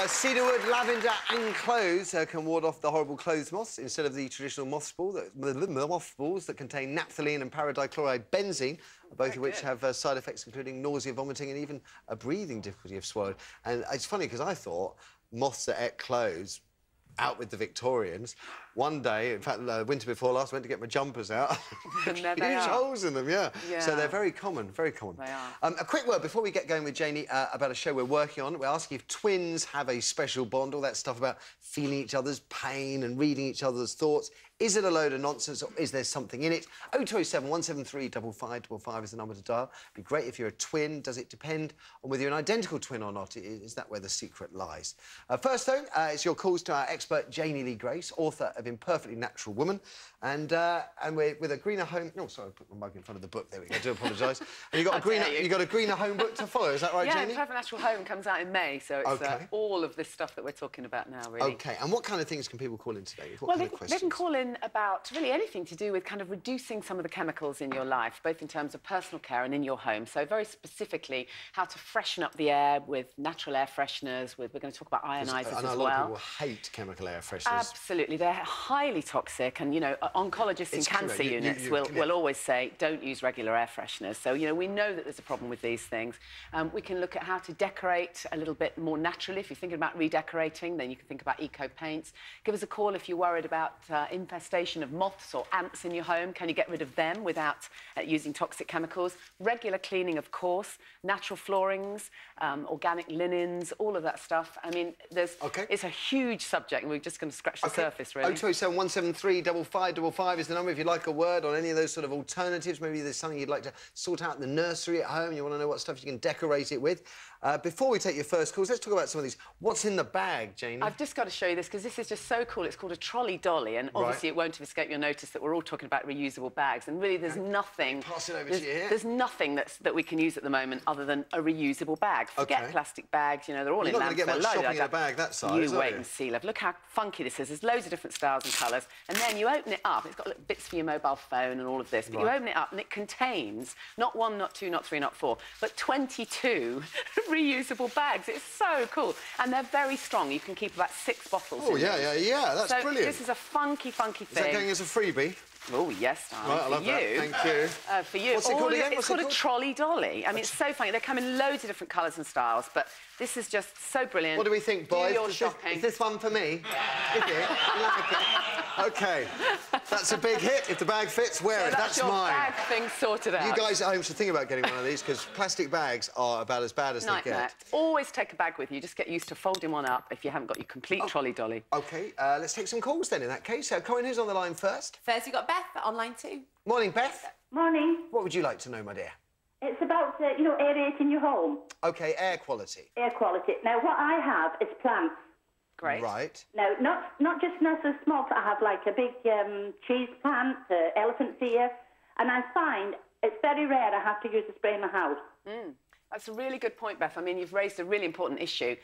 Cedarwood, lavender and cloves can ward off the horrible clothes moths instead of the traditional mothballs that contain naphthalene and paradichloride both of which have side effects including nausea, vomiting and even a breathing difficulty if swallowed. And it's funny because I thought moths that ate clothes out with the Victorians. One day, in fact, winter before last, I went to get my jumpers out. And there they huge are. holes in them, yeah. So they're very common, very common. They are. A quick word before we get going with Janey about a show we're working on. We're asking if twins have a special bond, all that stuff about feeling each other's pain and reading each other's thoughts. Is it a load of nonsense or is there something in it? 0207 173 5555 is the number to dial. It'd be great if you're a twin. Does it depend on whether you're an identical twin or not? Is that where the secret lies? First, though, it's your calls to our expert, Janey Lee Grace, author of Imperfectly Natural Woman. And we're with a greener home... No, sorry, I put my mug in front of the book. There we go. I do apologise. And you've got a greener home book to follow. Is that right, yeah, Janey? Yeah, Imperfectly Natural Home comes out in May, so it's all of this stuff that we're talking about now, really. OK, and what kind of things can people call in today? What well, kind of questions? They can call in about really anything to do with kind of reducing some of the chemicals in your life, both in terms of personal care and in your home. So very specifically, how to freshen up the air with natural air fresheners. We're going to talk about ionisers as well. I know a lot of people hate chemical air fresheners. Absolutely. They're highly toxic and, you know, oncologists in cancer units will always say, don't use regular air fresheners. So, you know, we know that there's a problem with these things. We can look at how to decorate a little bit more naturally. If you're thinking about redecorating, then you can think about eco paints. Give us a call if you're worried about infestation of moths or ants in your home. Can you get rid of them without using toxic chemicals? Regular cleaning, of course. Natural floorings, organic linens, all of that stuff. I mean, it's a huge subject and we're just going to scratch the surface, really. 0207 173 5555 is the number if you'd like a word on any of those sort of alternatives. Maybe there's something you'd like to sort out in the nursery at home. You want to know what stuff you can decorate it with. Before we take your first calls, let's talk about some of these. What's in the bag, Janey? I've just got to show you this because this is just so cool. It's called a trolley dolly, and obviously it won't have escaped your notice that we're all talking about reusable bags. And really, there's nothing. Pass it over to you here. There's nothing that we can use at the moment other than a reusable bag. Forget plastic bags. You know, they're all in landfill. You're not going to get much shopping in a bag that size. You wait and see, love. Look how funky this is. There's loads of different styles and colours, and then you open it up. It's got little bits for your mobile phone and all of this. But you open it up, and it contains not 1, not 2, not 3, not 4, but 22 reusable bags. It's so cool. And they're very strong. You can keep about 6 bottles in yeah. That's brilliant. This is a funky thing. Is that going as a freebie? Oh, yes, darling. Right, I love that. Thank you. For you. What's it called again? It's called a trolley dolly. I mean, it's so funny. They come in loads of different colours and styles, but this is just so brilliant. What do we think, boys? Do your shopping. Is this one for me? Is it? You like it? OK. That's a big hit. If the bag fits, wear it. That's mine. Bag thing sorted out. You guys at home should think about getting one of these because plastic bags are about as bad as they get. Always take a bag with you. Just get used to folding one up if you haven't got your complete trolley dolly. OK, let's take some calls then in that case. Corinne, who's on the line first? First, we've got Beth on line 2. Morning, Beth. Morning. What would you like to know, my dear? It's about, you know, aerating your home. OK, air quality. Air quality. Now, what I have is plants. Great. Right. Now, not just so small, I have like a big cheese plant, elephant's ear, and I find it's very rare I have to use a spray in my house. That's a really good point, Beth. I mean, you've raised a really important issue.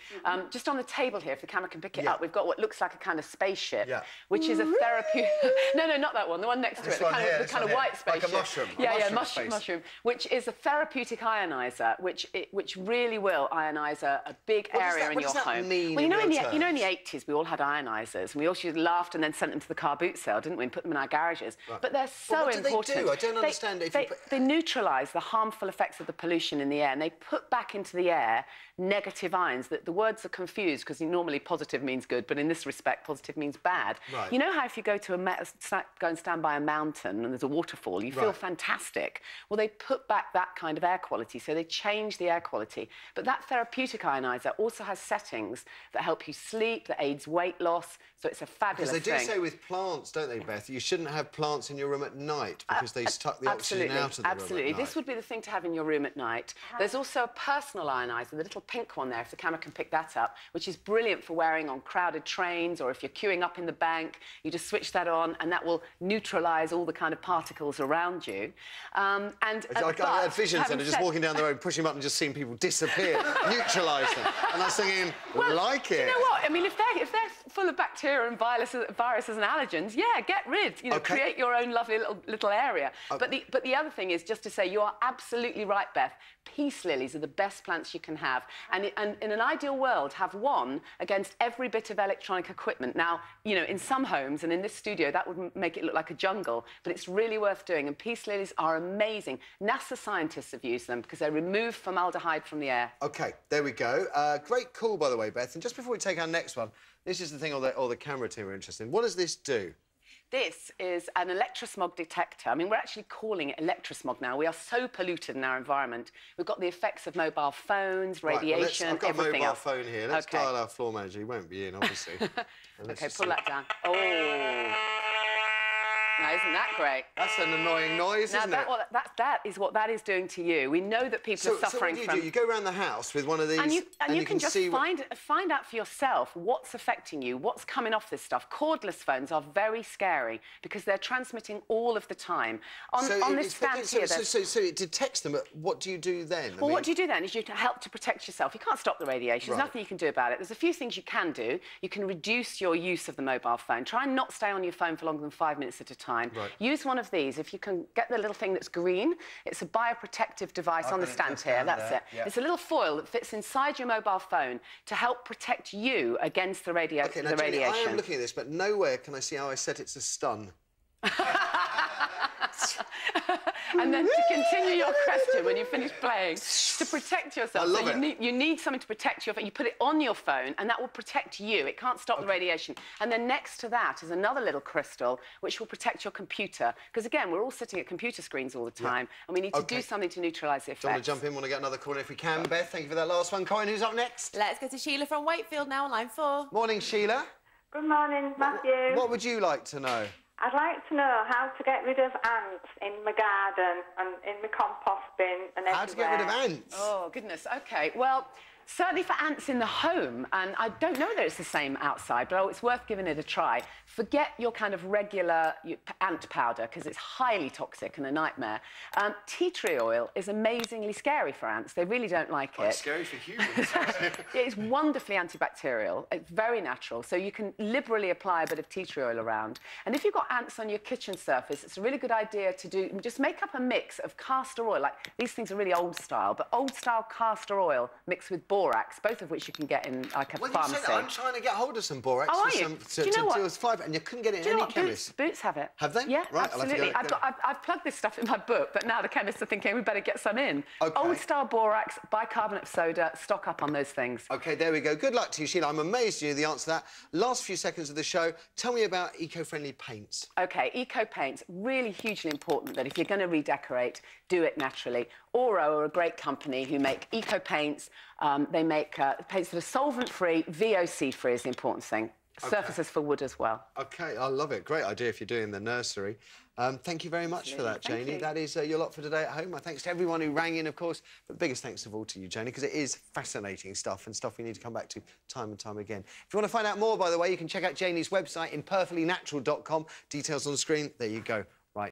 Just on the table here, if the camera can pick it up, we've got what looks like a kind of spaceship, which is a therapeutic... No, not that one, the one next to it, the kind of white spaceship. Like a mushroom. Mushroom, which is a therapeutic ioniser, which really will ionise a big area in your home. What does that mean? Well, you know, in the 80s, we all had ionisers, and we all laughed and then sent them to the car boot sale, didn't we, and put them in our garages. But they're so important. What do they do? I don't understand. They neutralise the harmful effects of the pollution in the air, and they put back into the air negative ions. The words are confused because normally positive means good, but in this respect, positive means bad. You know how if you go to go and stand by a mountain and there's a waterfall, you feel fantastic? Well, they put back that kind of air quality, so they change the air quality. But that therapeutic ioniser also has settings that help you sleep, that aids weight loss, so it's a fabulous thing. Because they do say with plants, don't they, Beth, you shouldn't have plants in your room at night because they suck the oxygen out of the room at night. This would be the thing to have in your room at night. There's also a personal ioniser, the little pink one there, if the camera can pick that up, which is brilliant for wearing on crowded trains or if you're queuing up in the bank, you just switch that on and that will neutralise all the kind of particles around you. I had visions then of just walking down the road, pushing a button and just seeing people disappear, neutralise them. And I was thinking, like it. You know what? I mean, if they're full of bacteria and viruses and allergens, yeah, get rid. You know, create your own lovely little area. But the other thing is just to say you are absolutely right, Beth. Peace lilies are the best plants you can have, and in an ideal world, have one against every bit of electronic equipment. Now, you know, in some homes and in this studio, that would make it look like a jungle, but it's really worth doing. And peace lilies are amazing. NASA scientists have used them because they remove formaldehyde from the air. OK, there we go. Great call, by the way, Beth. And just before we take our next one, this is the thing all the camera team are interested in. What does this do? This is an electrosmog detector. I mean, we're actually calling it electrosmog now. We are so polluted in our environment. We've got the effects of mobile phones, radiation, I've got everything else. I've got a mobile phone here. Let's dial our floor manager. He won't be in, obviously. OK, pull that down. Oh. Now, isn't that great? That's an annoying noise, isn't it? That is what that is doing to you. We know that people are suffering from... So what do? You go around the house with one of these and you can just find out for yourself what's affecting you, what's coming off this stuff. Cordless phones are very scary because they're transmitting all of the time. On this stand here... So it detects them, but what do you do then? Well, what do you do then is you help to protect yourself. You can't stop the radiation. There's nothing you can do about it. There's a few things you can do. You can reduce your use of the mobile phone. Try and not stay on your phone for longer than 5 minutes at a time. Use one of these. If you can get the little thing that's green, it's a bioprotective device on the stand here. That's it. Yeah. It's a little foil that fits inside your mobile phone to help protect you against the radiation. Janey, I am looking at this, but nowhere can I see how I set it to stun. And then to continue your question when you finish playing, to protect yourself. You need something to protect your phone. You put it on your phone, and that will protect you. It can't stop the radiation. And then next to that is another little crystal which will protect your computer. Because again, we're all sitting at computer screens all the time, and we need to do something to neutralise the effects. Do you want to jump in? Want to get another call if we can, Beth? Thank you for that last one. Corinne, who's up next? Let's go to Sheila from Wakefield now on line 4. Morning, Sheila. Good morning, Matthew. What would you like to know? I'd like to know how to get rid of ants in my garden and in my compost bin and everywhere. How to get rid of ants? Oh, goodness. OK, well, certainly for ants in the home, and I don't know that it's the same outside, but it's worth giving it a try. Forget your kind of regular ant powder, because it's highly toxic and a nightmare. Tea tree oil is amazingly scary for ants. They really don't like it. It's scary for humans. It's wonderfully antibacterial. It's very natural, so you can liberally apply a bit of tea tree oil around. And if you've got ants on your kitchen surface, it's a really good idea to just make up a mix of castor oil. Like, these things are really old style, but old style castor oil mixed with borax, both of which you can get in like a pharmacy. You say that, I'm trying to get hold of some borax Do you know what? And you couldn't get it in any chemist. Boots have it. Have they? Yeah, absolutely. I've plugged this stuff in my book, but now the chemists are thinking we better get some in. Old style borax, bicarbonate of soda, stock up on those things. OK, there we go. Good luck to you, Sheila. I'm amazed you knew the answer to that. Last few seconds of the show, tell me about eco-friendly paints. OK, eco paints, really hugely important that if you're going to redecorate, do it naturally. Oro are a great company who make eco paints. They make paints that are solvent-free, VOC-free is the important thing. Surfaces for wood as well. OK, I love it. Great idea if you're doing the nursery. Thank you very much for that, Janey. That is your lot for today at home. My thanks to everyone who rang in, of course, but the biggest thanks of all to you, Janey, because it is fascinating stuff and stuff we need to come back to time and time again. If you want to find out more, by the way, you can check out Janey's website, imperfectlynatural.com. Details on the screen. There you go.